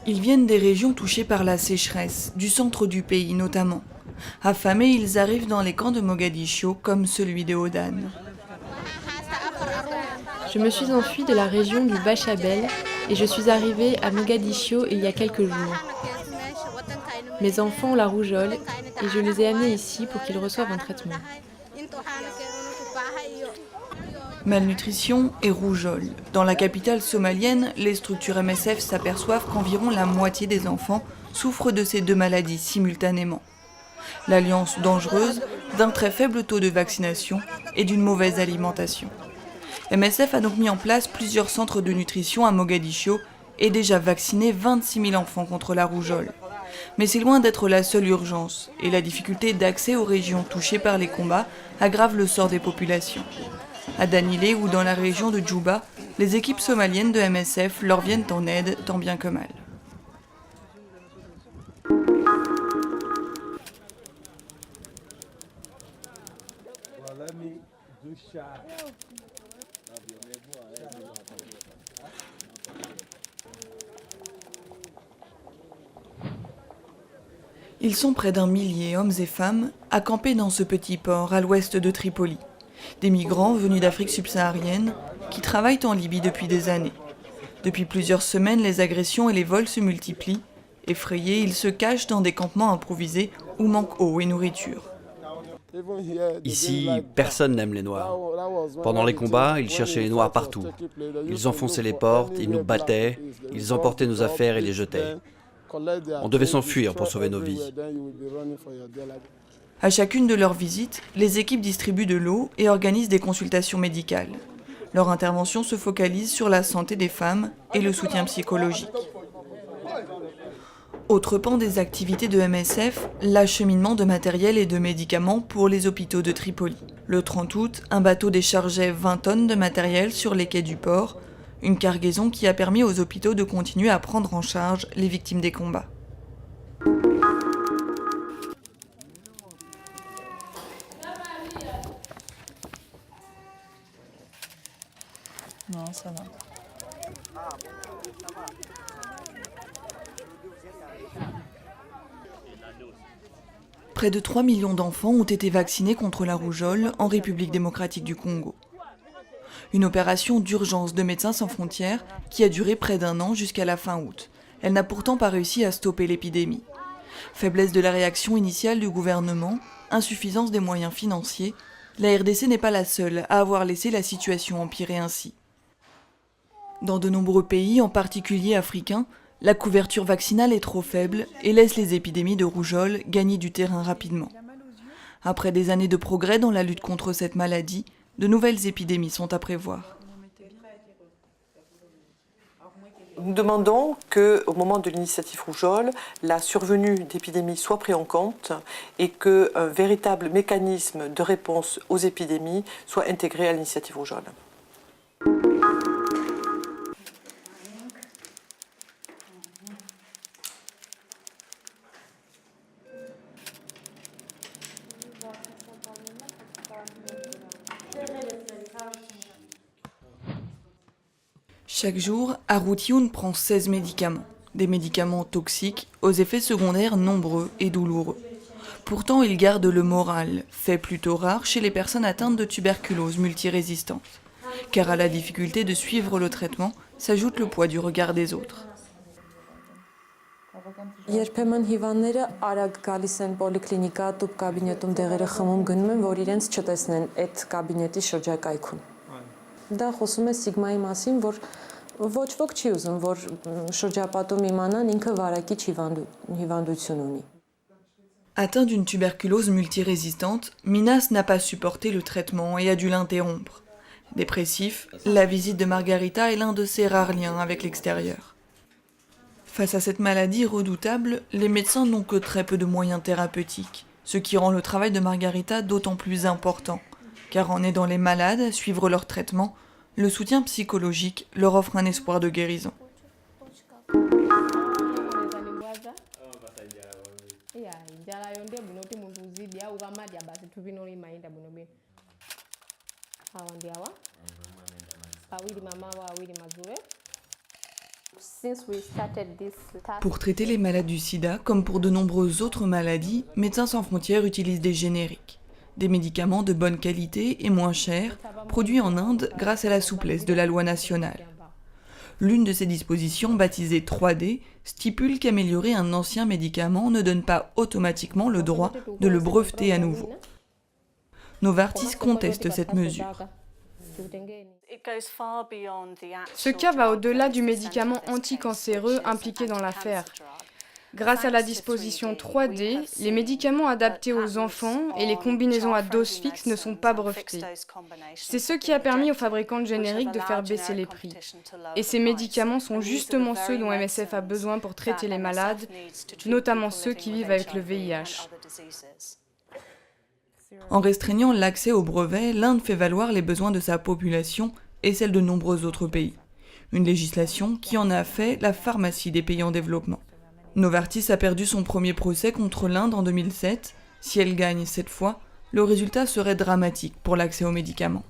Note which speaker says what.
Speaker 1: Ils viennent des régions touchées par la sécheresse, du centre du pays notamment. Affamés, ils arrivent dans les camps de Mogadiscio, comme celui de Odan.
Speaker 2: Je me suis enfuie de la région du Bachabel et je suis arrivée à Mogadiscio il y a quelques jours. Mes enfants ont la rougeole et je les ai amenés ici pour qu'ils reçoivent un traitement.
Speaker 1: Malnutrition et rougeole. Dans la capitale somalienne, les structures MSF s'aperçoivent qu'environ la moitié des enfants souffrent de ces deux maladies simultanément. L'alliance dangereuse d'un très faible taux de vaccination et d'une mauvaise alimentation. MSF a donc mis en place plusieurs centres de nutrition à Mogadiscio et déjà vacciné 26 000 enfants contre la rougeole. Mais c'est loin d'être la seule urgence, et la difficulté d'accès aux régions touchées par les combats aggrave le sort des populations. À Danilé ou dans la région de Djouba, les équipes somaliennes de MSF leur viennent en aide tant bien que mal. Ils sont près d'un millier, hommes et femmes, accampés dans ce petit port à l'ouest de Tripoli. Des migrants venus d'Afrique subsaharienne qui travaillent en Libye depuis des années. Depuis plusieurs semaines, les agressions et les vols se multiplient. Effrayés, ils se cachent dans des campements improvisés où manque eau et nourriture.
Speaker 3: Ici, personne n'aime les Noirs. Pendant les combats, ils cherchaient les Noirs partout. Ils enfonçaient les portes, ils nous battaient, ils emportaient nos affaires et les jetaient. On devait s'enfuir pour sauver nos vies.
Speaker 1: À chacune de leurs visites, les équipes distribuent de l'eau et organisent des consultations médicales. Leur intervention se focalise sur la santé des femmes et le soutien psychologique. Autre pan des activités de MSF, l'acheminement de matériel et de médicaments pour les hôpitaux de Tripoli. Le 30 août, un bateau déchargeait 20 tonnes de matériel sur les quais du port, une cargaison qui a permis aux hôpitaux de continuer à prendre en charge les victimes des combats. Non, ça va. Près de 3 millions d'enfants ont été vaccinés contre la rougeole en République démocratique du Congo. Une opération d'urgence de Médecins sans frontières qui a duré près d'un an jusqu'à la fin août. Elle n'a pourtant pas réussi à stopper l'épidémie. Faiblesse de la réaction initiale du gouvernement, insuffisance des moyens financiers, la RDC n'est pas la seule à avoir laissé la situation empirer ainsi. Dans de nombreux pays, en particulier africains, la couverture vaccinale est trop faible et laisse les épidémies de rougeole gagner du terrain rapidement. Après des années de progrès dans la lutte contre cette maladie, de nouvelles épidémies sont à prévoir.
Speaker 4: Nous demandons qu'au moment de l'initiative rougeole, la survenue d'épidémies soit prise en compte et qu'un véritable mécanisme de réponse aux épidémies soit intégré à l'initiative rougeole.
Speaker 1: Chaque jour, Arutioun prend 16 médicaments. Des médicaments toxiques, aux effets secondaires nombreux et douloureux. Pourtant, il garde le moral, fait plutôt rare chez les personnes atteintes de tuberculose multirésistante. Car à la difficulté de suivre le traitement, s'ajoute le poids du regard des autres.
Speaker 5: Երբեմն հիվանդները արագ գալիս են պոլիկլինիկա, տուբ կաբինետում դեղերը խմում գնում են, որ իրենց չտեսնեն այդ կաբինետի շրջակայքում։ Դա խոսում է սիգմայի մասին, որ ոչ ոք չի ուզում, որ շրջապատում իմանան ինքը վարակիչ հիվանդություն ունի։
Speaker 1: Atteint d'une tuberculose multirésistante, Minas n'a pas supporté le traitement et a dû l'interrompre. Dépressif, la visite de Margarita est l'un de ses rares liens avec l'extérieur. Face à cette maladie redoutable, les médecins n'ont que très peu de moyens thérapeutiques, ce qui rend le travail de Margarita d'autant plus important, car en aidant les malades à suivre leur traitement, le soutien psychologique leur offre un espoir de guérison. Pour traiter les malades du sida, comme pour de nombreuses autres maladies, Médecins sans frontières utilise des génériques, des médicaments de bonne qualité et moins chers, produits en Inde grâce à la souplesse de la loi nationale. L'une de ces dispositions, baptisée 3D, stipule qu'améliorer un ancien médicament ne donne pas automatiquement le droit de le breveter à nouveau. Novartis conteste cette mesure.
Speaker 6: Ce cas va au-delà du médicament anticancéreux impliqué dans l'affaire. Grâce à la disposition 3D, les médicaments adaptés aux enfants et les combinaisons à dose fixe ne sont pas brevetés. C'est ce qui a permis aux fabricants de génériques de faire baisser les prix. Et ces médicaments sont justement ceux dont MSF a besoin pour traiter les malades, notamment ceux qui vivent avec le VIH.
Speaker 1: En restreignant l'accès aux brevets, l'Inde fait valoir les besoins de sa population et celle de nombreux autres pays. Une législation qui en a fait la pharmacie des pays en développement. Novartis a perdu son premier procès contre l'Inde en 2007. Si elle gagne cette fois, le résultat serait dramatique pour l'accès aux médicaments.